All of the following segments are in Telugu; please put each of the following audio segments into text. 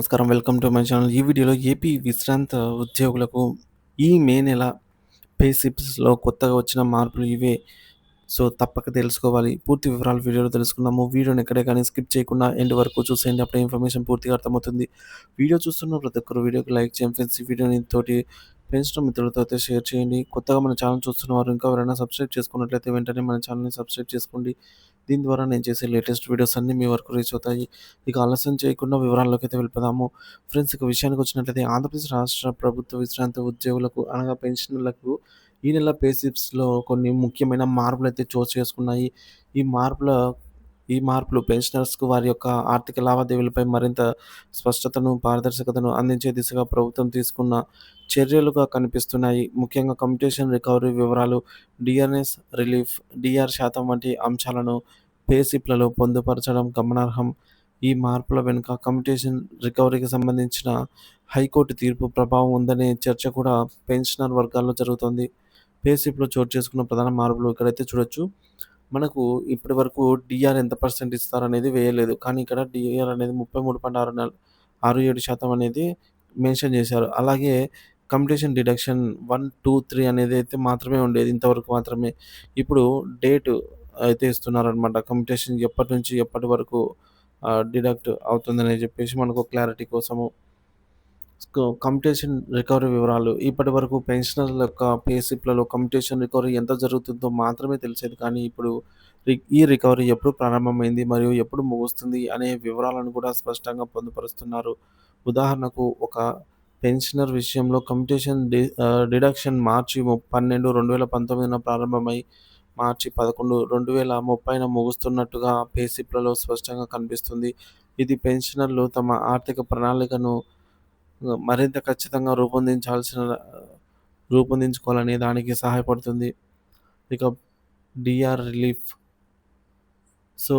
నమస్కారం. Welcome to my channel. ఈ వీడియోలో ఏపీ విశ్రాంత ఉద్యోగులకు ఈ మే నెల పే స్లిప్స్‌లో కొత్తగా వచ్చిన మార్పులు ఇవే. సో, తప్పక తెలుసుకోవాలి. పూర్తి వివరాలు వీడియోలో తెలుసుకుందాము. వీడియోని ఎక్కడే కానీ స్కిప్ చేయకుండా ఎండ్ వరకు చూసేయండి. అప్పుడే ఇన్ఫర్మేషన్ పూర్తిగా అర్థమవుతుంది. వీడియో చూస్తున్న ప్రతి ఒక్కరు వీడియోకి లైక్ చేయండి ఫ్రెండ్స్. ఈ వీడియోని తోటి ఫ్రెండ్స్‌తో మిత్రులతో అయితే షేర్ చేయండి. కొత్తగా మన ఛానల్ చూస్తున్న వారు ఇంకా ఎవరైనా సబ్స్క్రైబ్ చేసుకున్నట్లయితే వెంటనే మన ఛానల్‌ని సబ్స్క్రైబ్ చేసుకోండి. దీని ద్వారా నేను చేసే లేటెస్ట్ వీడియోస్ అన్నీ మీ వరకు రీచ్ అవుతాయి. ఇక ఆలస్యం చేయకుండా వివరాల్లోకైతే వెళ్ళిపోదాము. ఫ్రెండ్స్, ఇక విషయానికి వచ్చినట్లయితే ఆంధ్రప్రదేశ్ రాష్ట్ర ప్రభుత్వ విశ్రాంత ఉద్యోగులకు అనగా పెన్షనర్లకు ఈ నెల పే స్లిప్స్‌లో కొన్ని ముఖ్యమైన మార్పులైతే చోటు చేసుకున్నాయి. ఈ మార్పుల ఈ మార్పులు పెన్షనర్స్‌కు వారి యొక్క ఆర్థిక లావాదేవీలపై మరింత స్పష్టతను, పారదర్శకతను అందించే దిశగా ప్రభుత్వం తీసుకున్న చర్యలుగా కనిపిస్తున్నాయి. ముఖ్యంగా కమ్యుటేషన్ రికవరీ వివరాలు, డిఆర్ఎస్ రిలీఫ్, డిఆర్ శాతం వంటి అంశాలను పే స్లిప్‌లలో పొందుపరచడం గమనార్హం. ఈ మార్పుల వెనుక కమ్యుటేషన్ రికవరీకి సంబంధించిన హైకోర్టు తీర్పు ప్రభావం ఉందనే చర్చ కూడా పెన్షనర్ వర్గాల్లో జరుగుతోంది. పే స్లిప్‌లో చోటు చేసుకున్న ప్రధాన మార్పులు ఇక్కడైతే చూడొచ్చు. మనకు ఇప్పటివరకు డిఆర్ ఎంత పర్సెంట్ ఇస్తారనేది వేయలేదు. కానీ ఇక్కడ డిఆర్ అనేది 33.67% అనేది మెన్షన్ చేశారు. అలాగే కమ్యుటేషన్ డిడక్షన్ 1, 2, 3 అనేదైతే మాత్రమే ఉండేది. ఇంతవరకు మాత్రమే. ఇప్పుడు డేట్ అయితే ఇస్తున్నారనమాట. కమ్యుటేషన్ ఎప్పటి నుంచి ఎప్పటి వరకు డిడక్ట్ అవుతుందని చెప్పేసి మనకు క్లారిటీ కోసము. కమ్యుటేషన్ రికవరీ వివరాలు. ఇప్పటివరకు పెన్షనర్ల యొక్క పే స్లిప్‌లలో కమ్యుటేషన్ రికవరీ ఎంత జరుగుతుందో మాత్రమే తెలిసేది. కానీ ఇప్పుడు ఈ రికవరీ ఎప్పుడు ప్రారంభమైంది మరియు ఎప్పుడు ముగుస్తుంది అనే వివరాలను కూడా స్పష్టంగా పొందుపరుస్తున్నారు. ఉదాహరణకు ఒక పెన్షనర్ విషయంలో కమ్యుటేషన్ డిడక్షన్ మార్చి 12, 2019న ప్రారంభమై మార్చి 11, 2030న ముగుస్తున్నట్టుగా పే స్లిప్‌లలో స్పష్టంగా కనిపిస్తుంది. ఇది పెన్షనర్లు తమ ఆర్థిక ప్రణాళికను మరింత ఖచ్చితంగా రూపొందించుకోవాలనే దానికి సహాయపడుతుంది. ఇక DR relief. So,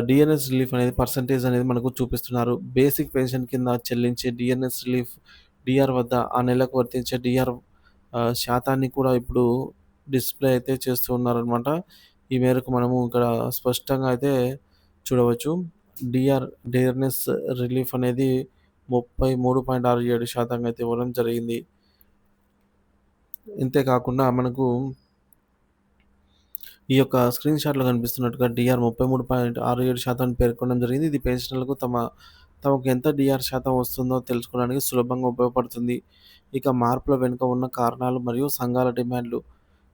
DNS relief అనేది పర్సెంటేజ్ అనేది మనకు చూపిస్తున్నారు. బేసిక్ పెన్షన్ కింద చెల్లించే డీఎన్ఎస్ రిలీఫ్, డీఆర్ వద్ద ఆ నెలకు వర్తించే డీఆర్ శాతాన్ని కూడా ఇప్పుడు డిస్‌ప్లే అయితే చేస్తూ ఉన్నారనమాట. ఈ మేరకు మనము ఇక్కడ స్పష్టంగా అయితే చూడవచ్చు. డీఆర్‌నెస్ రిలీఫ్ అనేది 33.67% అయితే ఇవ్వడం జరిగింది. ఇంతే కాకుండా మనకు ఈ యొక్క స్క్రీన్ షాట్‌లో కనిపిస్తున్నట్టుగా డీఆర్ 33.67% పేర్కొనడం జరిగింది. ఇది పెన్షనర్లకు తమకు ఎంత డీఆర్ శాతం వస్తుందో తెలుసుకోవడానికి సులభంగా ఉపయోగపడుతుంది. ఇక మార్పుల వెనుక ఉన్న కారణాలు మరియు సంఘాల డిమాండ్లు.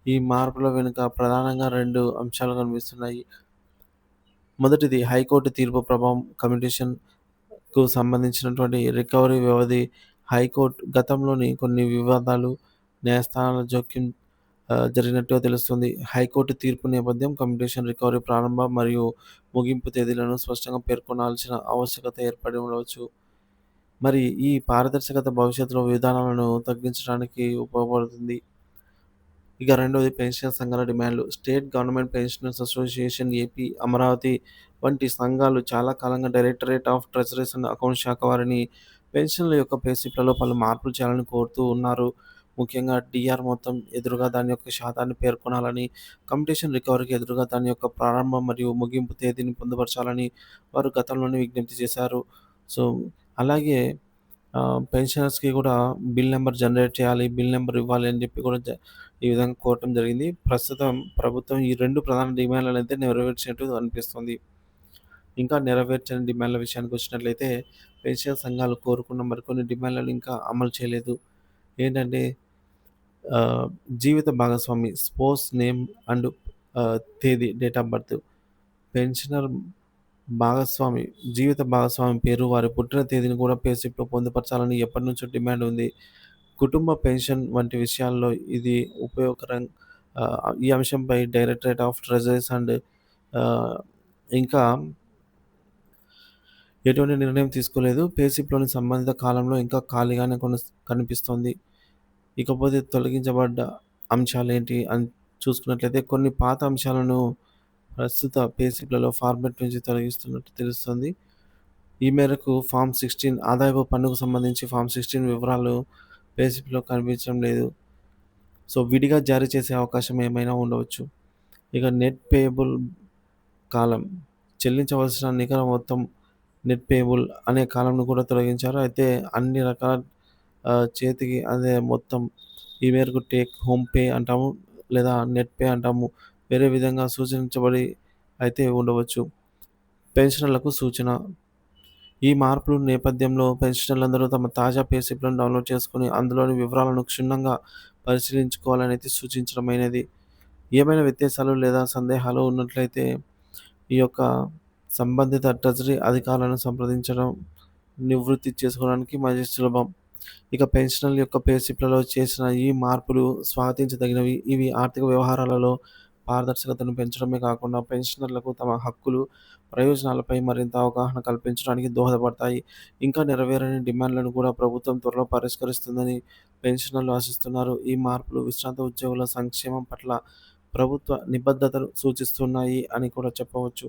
ఈ మార్పుల వెనుక ప్రధానంగా 2 అంశాలు కనిపిస్తున్నాయి. మొదటిది హైకోర్టు తీర్పు ప్రభావం. కమ్యుటేషన్‌కు సంబంధించినటువంటి రికవరీ వ్యవధి. హైకోర్టు గతంలోని కొన్ని వివాదాలు, న్యాయస్థానాల జోక్యం జరిగినట్టుగా తెలుస్తుంది. హైకోర్టు తీర్పు నేపథ్యం కమ్యుటేషన్ రికవరీ ప్రారంభ మరియు ముగింపు తేదీలను స్పష్టంగా పేర్కొనాల్సిన ఆవశ్యకత ఏర్పడి ఉండవచ్చు. మరి ఈ పారదర్శకత భవిష్యత్తులో విధానాలను తగ్గించడానికి ఉపయోగపడుతుంది. ఇక రెండోది పెన్షన్ సంఘాల డిమాండ్లు. State government pensioners association, AP, Amaravati వంటి సంఘాలు చాలా కాలంగా directorate of treasuries and accounts శాఖ వారిని పెన్షన్ల యొక్క పే స్లిప్‌లలో పలు మార్పులు చేయాలని కోరుతూ ఉన్నారు. ముఖ్యంగా డీఆర్ మొత్తం ఎదురుగా దాని యొక్క శాతాన్ని పేర్కొనాలని, కమ్యుటేషన్ రికవరీకి ఎదురుగా దాని యొక్క ప్రారంభ మరియు ముగింపు తేదీని పొందుపరచాలని వారు గతంలోనే విజ్ఞప్తి చేశారు. సో, అలాగే పెన్షనర్స్‌కి కూడా బిల్ నంబర్ జనరేట్ చేయాలి, బిల్ నంబర్ ఇవ్వాలి అని చెప్పి కూడా ఈ విధంగా కోరటం జరిగింది. ప్రస్తుతం ప్రభుత్వం ఈ 2 ప్రధాన డిమాండ్‌లనైతే నెరవేర్చినట్టు అనిపిస్తుంది. ఇంకా నెరవేర్చని డిమాండ్ల విషయానికొచ్చినట్లయితే, పెన్షన్ సంఘాలు కోరుకున్న మరికొన్ని డిమాండ్లను ఇంకా అమలు చేయలేదు. ఏంటంటే ఆహ్, జీవిత భాగస్వామి స్పౌస్ నేమ్ అండ్ తేదీ, డేట్ ఆఫ్ బర్త్. పెన్షనర్ భాగస్వామి, జీవిత భాగస్వామి పేరు, వారి పుట్టిన తేదీని కూడా పే స్లిప్‌లో పొందుపరచాలని ఎప్పటినుంచో డిమాండ్ ఉంది. కుటుంబ పెన్షన్ వంటి విషయాల్లో ఇది ఉపయోగకరం. ఈ అంశంపై డైరెక్టరేట్ ఆఫ్ ట్రెజరీస్ అండ్ ఆహ్, ఇంకా ఎటువంటి నిర్ణయం తీసుకోలేదు. పే స్లిప్‌లోని సంబంధిత కాలంలో ఇంకా ఖాళీగానే కనిపిస్తోంది. ఇకపోతే తొలగించబడ్డ అంశాలేంటి అని చూసుకున్నట్లయితే కొన్ని పాత అంశాలను ప్రస్తుత పే స్లిప్‌లలో ఫార్మాట్ నుంచి తొలగిస్తున్నట్టు తెలుస్తుంది. ఈ మేరకు ఫార్మ్ 16 ఆదాయపు పన్నుకు సంబంధించి ఫార్మ్ 16 వివరాలు పే స్లిప్‌లో కనిపించడం లేదు. సో, విడిగా జారీ చేసే అవకాశం ఏమైనా ఉండవచ్చు. ఇక నెట్ పేయబుల్ కాలం, చెల్లించవలసిన నికర మొత్తం నెట్ పేయబుల్ అనే కాలంను కూడా తొలగించారు. అయితే అన్ని రకాల చేతికి అదే మొత్తం ఈ మేరకు టేక్ హోమ్ పే అంటాము. లేదా నెట్ పే అంటాము. వేరే విధంగా సూచించబడి అయితే ఉండవచ్చు. పెన్షనర్లకు సూచన. ఈ మార్పుల నేపథ్యంలో పెన్షనర్లందరూ తమ తాజా పే స్లిప్‌లను డౌన్‌లోడ్ చేసుకొని, అందులోని వివరాలను క్షుణ్ణంగా పరిశీలించుకోవాలనైతే సూచించడమైనది. ఏమైనా వ్యత్యాసాలు లేదా సందేహాలు ఉన్నట్లయితే ఈ యొక్క సంబంధిత ట్రెజరీ అధికారులను సంప్రదించడం నివృత్తి చేసుకోవడానికి మరి సులభం. ఇక పెన్షనర్ల యొక్క పే స్లిప్‌లలో చేసిన ఈ మార్పులు స్వాగతించదగినవి. ఇవి ఆర్థిక వ్యవహారాలలో పారదర్శకతను పెంచడమే కాకుండా పెన్షనర్లకు తమ హక్కులు, ప్రయోజనాలపై మరింత అవగాహన కల్పించడానికి దోహదపడతాయి. ఇంకా నెరవేరని డిమాండ్లను కూడా ప్రభుత్వం త్వరలో పరిష్కరిస్తుందని పెన్షనర్లు ఆశిస్తున్నారు. ఈ మార్పులు విశ్రాంత ఉద్యోగుల సంక్షేమం పట్ల ప్రభుత్వ నిబద్ధతను సూచిస్తున్నాయి అని కూడా చెప్పవచ్చు.